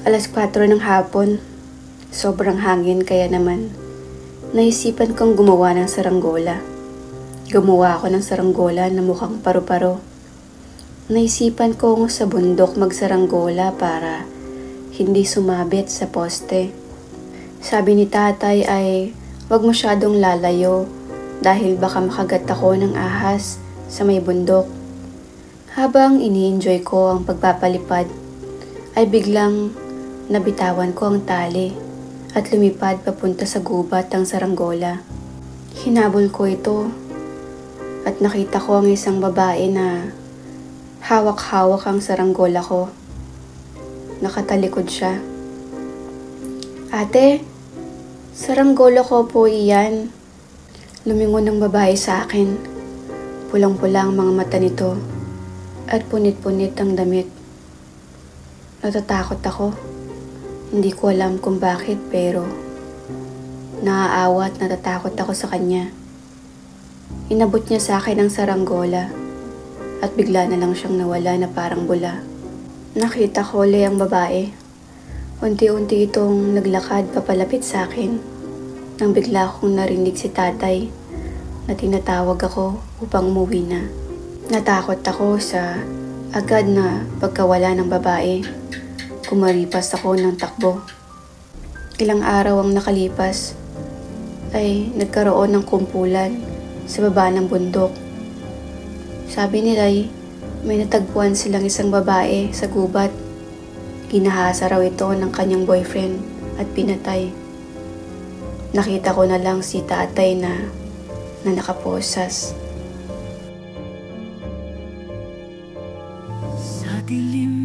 4:00 ng hapon. Sobrang hangin kaya naman naisipan kong gumawa ng saranggola. Gumawa ako ng saranggola na mukhang paru-paro. Naisipan kong sa bundok magsaranggola para hindi sumabit sa poste. Sabi ni tatay ay wag masyadong lalayo dahil baka makagat ako ng ahas sa may bundok. Habang ini-enjoy ko ang pagpapalipad ay biglang nabitawan ko ang tali at lumipad papunta sa gubat ang saranggola. Hinabol ko ito at nakita ko ang isang babae na hawak-hawak ang saranggola ko. Nakatalikod siya. "Ate, saranggola ko po iyan." Lumingon ng babae sa akin. Pulang-pula ang mga mata nito at punit-punit ang damit. Natatakot ako. Hindi ko alam kung bakit pero naaawa at natatakot ako sa kanya. Inabot niya sa akin ang saranggola at bigla na lang siyang nawala na parang bula. Nakita ko ulit ang babae. Unti-unti itong naglakad papalapit sa akin nang bigla akong narinig si tatay na tinatawag ako upang umuwi na. Natakot ako sa agad na pagkawala ng babae. Kumaripas ako ng takbo. Ilang araw ang nakalipas ay nagkaroon ng kumpulan sa baba ng bundok. Sabi nila ay may natagpuan silang isang babae sa gubat. Ginahasa raw ito ng kanyang boyfriend at pinatay. Nakita ko na lang si tatay na nakaposas. Sa dilim